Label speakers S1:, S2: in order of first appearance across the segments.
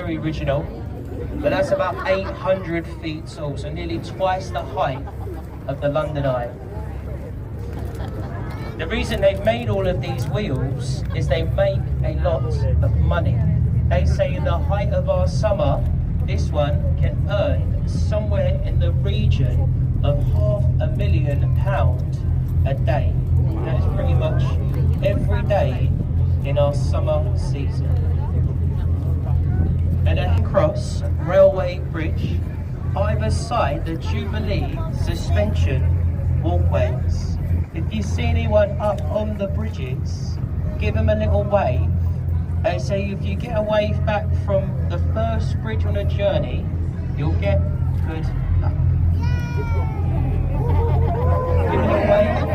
S1: very original, but that's about 800 feet tall, so nearly twice the height of the London Eye. The reason they've made all of these wheels is they make a lot of money. They say in the height of our summer, this one can earn somewhere in the region of £500,000 a day. That is pretty much every day in our summer season. And across Railway Bridge, either side the Jubilee suspension walkways. If you see anyone up on the bridges, give them a little wave. They say if you get a wave back from the first bridge on a journey, you'll get good luck. Give them a wave.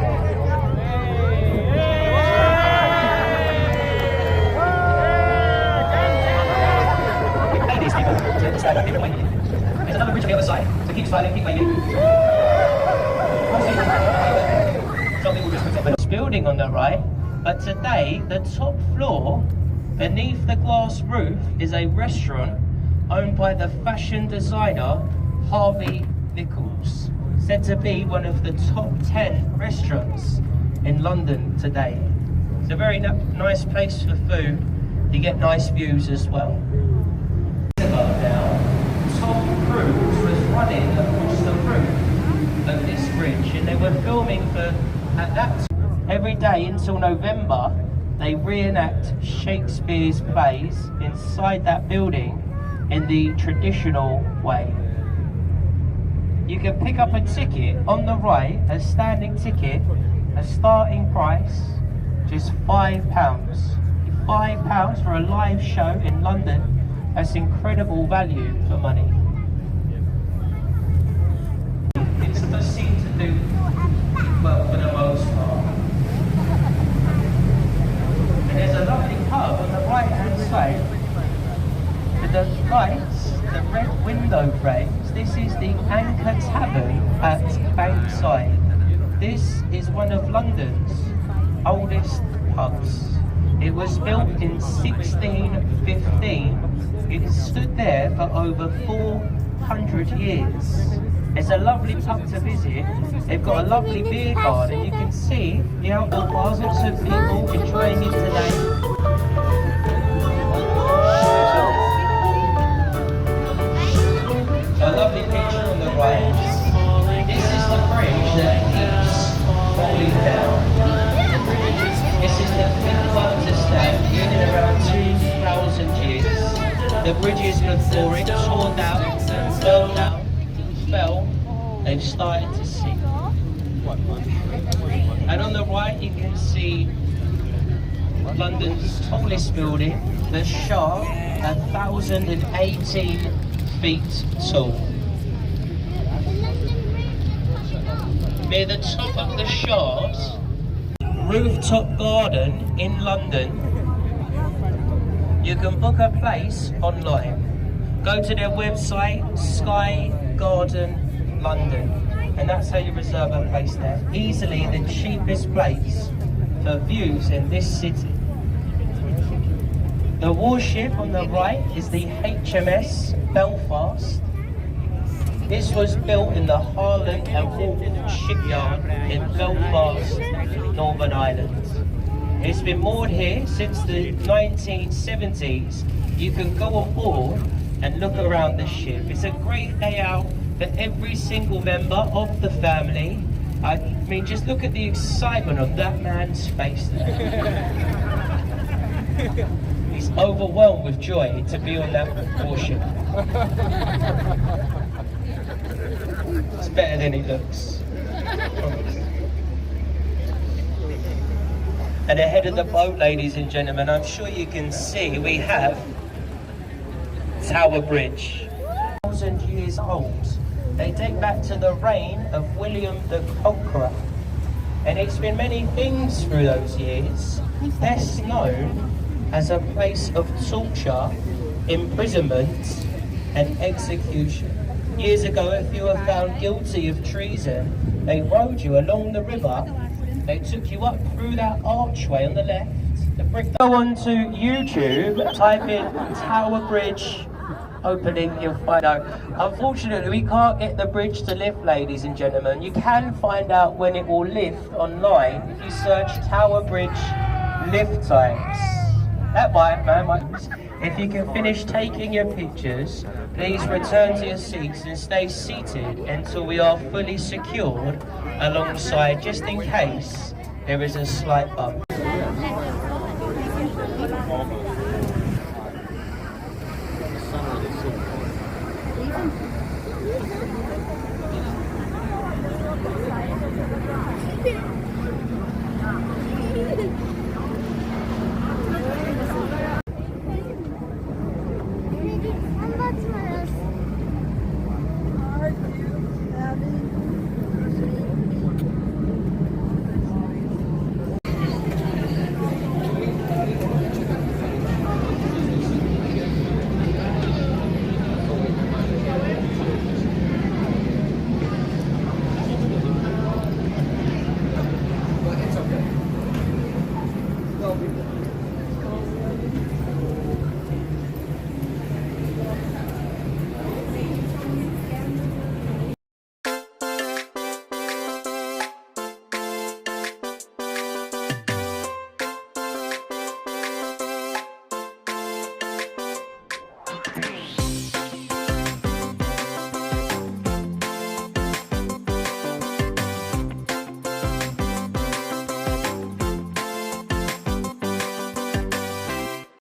S1: Ladies, people, to stand up, keep waving. There's another bridge on the other side, so keep smiling, keep waving. This building on the right, but today the top floor beneath the glass roof is a restaurant owned by the fashion designer Harvey Nichols, said to be one of the top 10 restaurants in London today. It's a very nice place for food. You get nice views as well. Now, Tom Cruise was running across the roof of this bridge, and they were filming for at that every day until November. They reenact Shakespeare's plays inside that building in the traditional way. You can pick up a ticket on the right, a standing ticket, a starting price, just £5. £5 for a live show in London. That's incredible value for money. It does seem to do well for the most part. And there's a lovely pub on the right hand side with the lights, the red window frames. This is the Anchor Tavern at Bankside. This is one of London's oldest pubs. It was built in 1615. It has stood there for over 400 years. It's a lovely pub to visit. They've got a lovely beer garden. You can see the outdoor bars, lots of people enjoying it today. So a lovely picture on the right. This is the bridge that keeps falling down. This is the fifth one to stand in around 2,000 years. The bridges before it torn down, fell, they've started to sink. And on the right you can see London's tallest building, the Shard, 1,018 feet tall. Near the top of the Shard, rooftop garden in London. You can book a place online. Go to their website, Sky Garden London, and that's how you reserve a place there. Easily the cheapest place for views in this city. The warship on the right is the HMS Belfast. This was built in the Harland and Wolff shipyard in Belfast, Northern Ireland. It's been moored here since the 1970s. You can go on board and look around the ship. It's a great day out for every single member of the family. I mean, just look at the excitement on that man's face there. He's overwhelmed with joy to be on that warship. It's better than he looks. And ahead of the boat, ladies and gentlemen, I'm sure you can see we have Tower Bridge. 1,000 years old. They date back to the reign of William the Conqueror. And it's been many things through those years. Best known as a place of torture, imprisonment and execution. Years ago, if you were found guilty of treason, they rowed you along the river. They took you up through that archway on the left. The brick. Go on to YouTube, type in Tower Bridge Hopefully you'll find out. Unfortunately, we can't get the bridge to lift, ladies and gentlemen. You can find out when it will lift online if you search Tower Bridge lift times. That might, man. If you can finish taking your pictures, please return to your seats and stay seated until we are fully secured alongside, just in case there is a slight bump.